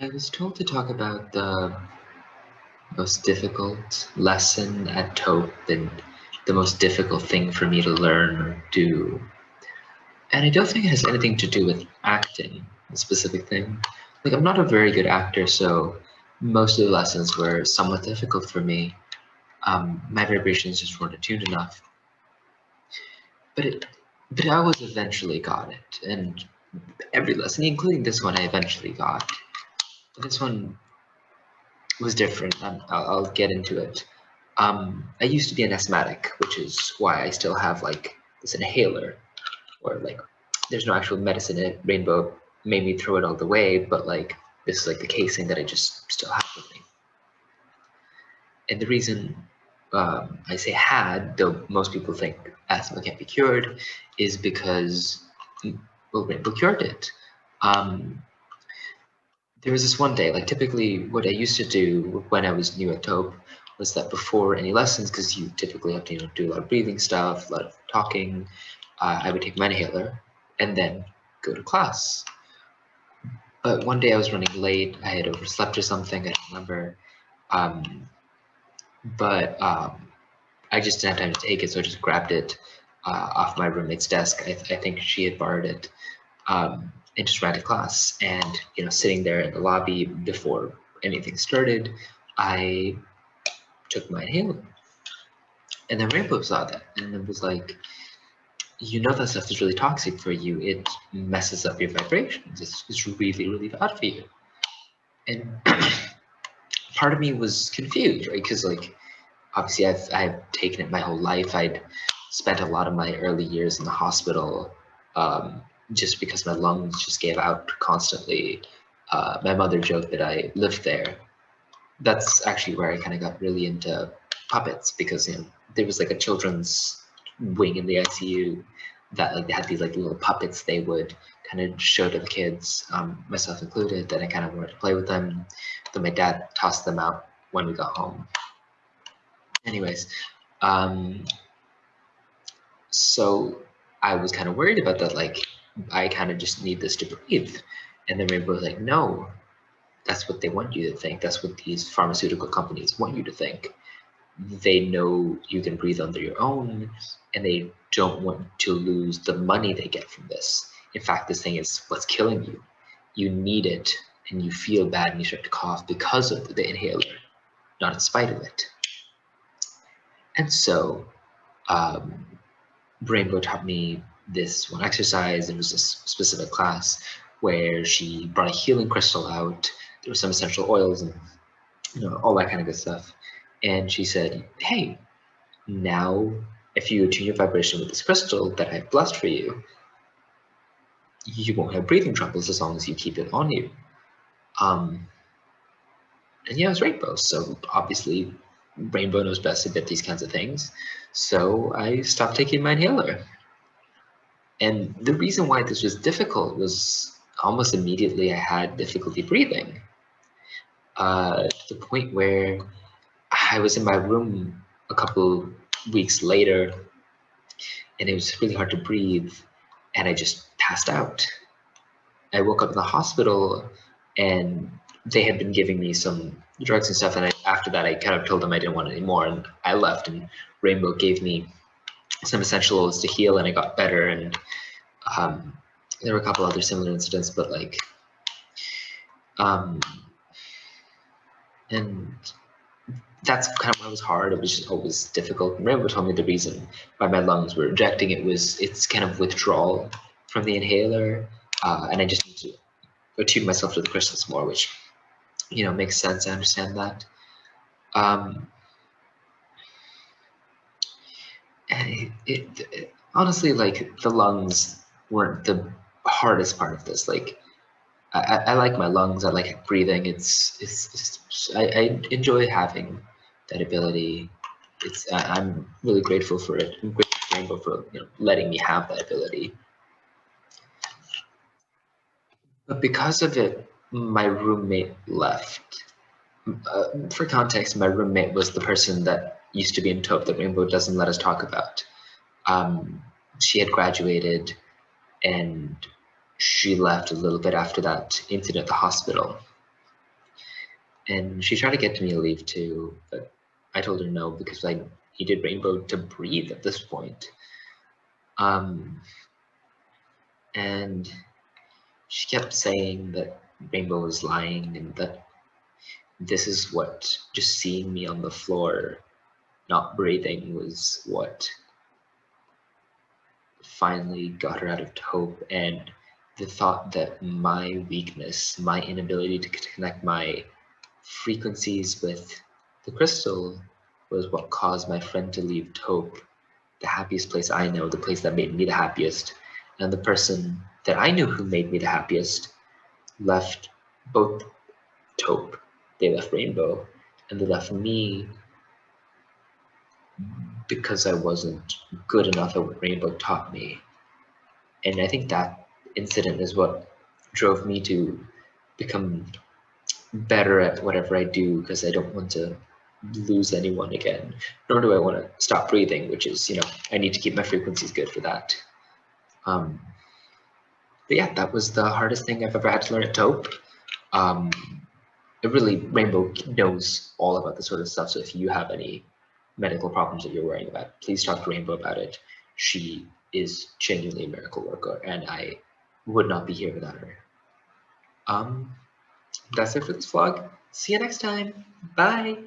I was told to talk about the most difficult lesson at Taupe and the most difficult thing for me to learn or do. And I don't think it has anything to do with acting, a specific thing. Like, I'm not a very good actor, so most of the lessons were somewhat difficult for me. My vibrations just weren't attuned enough. But it, but I always eventually got it, and every lesson, including this one, I eventually got. This one was different. I'll get into it. I used to be an asthmatic, which is why I still have like this inhaler, or like there's no actual medicine in it. Rainbow made me throw it all the way, but like this is like the casing that I just still have with me. And the reason I say had, though most people think asthma can't be cured, is because well, Rainbow cured it. Um, there was this one day, like typically what I used to do when I was new at Taupe was that before any lessons, because you typically have to do a lot of breathing stuff, a lot of talking, I would take my inhaler and then go to class. But one day I was running late, I had overslept or something, I don't remember. Um, but I just didn't have time to take it, so I just grabbed it off my roommate's desk. I think she had borrowed it. And just ran to class. And sitting there in the lobby before anything started, I took my inhaler, and then Rainbow saw that, and it was like, that stuff is really toxic for you. It messes up your vibrations. It's really, really bad for you. And part of me was confused, right? Because like obviously I've taken it my whole life. I'd spent a lot of my early years in the hospital just because my lungs just gave out constantly. My mother joked that I lived there. That's actually where I kind of got really into puppets, because there was like a children's wing in the ICU that like they had these like little puppets they would kind of show to the kids, myself included, and I kind of wanted to play with them. Then my dad tossed them out when we got home. Anyways, um, so I was kind of worried about that. Like, I kind of just need this to breathe. And then Rainbow was like, no, that's what they want you to think. That's what these pharmaceutical companies want you to think. They know you can breathe under your own, and they don't want to lose the money they get from this. In fact, this thing is what's killing you. You need it, and you feel bad, and you start to cough because of the inhaler, not in spite of it. And so um, Rainbow taught me this one exercise. It was a specific class where she brought a healing crystal out. There were some essential oils and all that kind of good stuff. And she said, "Hey, now if you attune your vibration with this crystal that I've blessed for you, you won't have breathing troubles as long as you keep it on you." Um, and yeah, it was Rainbow. So obviously, Rainbow knows best about these kinds of things. So I stopped taking my inhaler. And the reason why this was difficult was almost immediately I had difficulty breathing, to the point where I was in my room a couple weeks later, and it was really hard to breathe, and I just passed out. I woke up in the hospital, and they had been giving me some drugs and stuff, and after that I kind of told them I didn't want it anymore, and I left, and Rainbow gave me some essential oils to heal, and I got better. And there were a couple other similar incidents, but like, um, and that's kind of what was hard. It was just always difficult. And Rainbow told me the reason why my lungs were rejecting it was it's kind of withdrawal from the inhaler, and I just need to attune myself to the crystals more, which makes sense. I understand that. Um, and honestly, like, the lungs weren't the hardest part of this. Like, I like my lungs. I like breathing. I enjoy having that ability. I'm really grateful for it. I'm grateful to Rainbow for letting me have that ability. But because of it, my roommate left. For context, my roommate was the person that used to be in Taupe that Rainbow doesn't let us talk about. She had graduated, and she left a little bit after that incident at the hospital. And she tried to get me to leave too, but I told her no because I needed Rainbow to breathe at this point. Um, and she kept saying that Rainbow was lying and that this is what just seeing me on the floor, not breathing, was what finally got her out of hope. And the thought that my weakness, my inability to connect my frequencies with the crystal, was what caused my friend to leave Taupe, the happiest place I know, the place that made me the happiest. And the person that I knew who made me the happiest left both Taupe, they left Rainbow, and they left me because I wasn't good enough at what Rainbow taught me. And I think that incident is what drove me to become better at whatever I do, because I don't want to lose anyone again, nor do I want to stop breathing, which is, I need to keep my frequencies good for that. Um, but yeah, that was the hardest thing I've ever had to learn at Taupe. Um, it really, Rainbow knows all about this sort of stuff. So if you have any medical problems that you're worrying about, please talk to Rainbow about it. She is genuinely a miracle worker, and I would not be here without her. Um, that's it for this vlog. See you next time. Bye.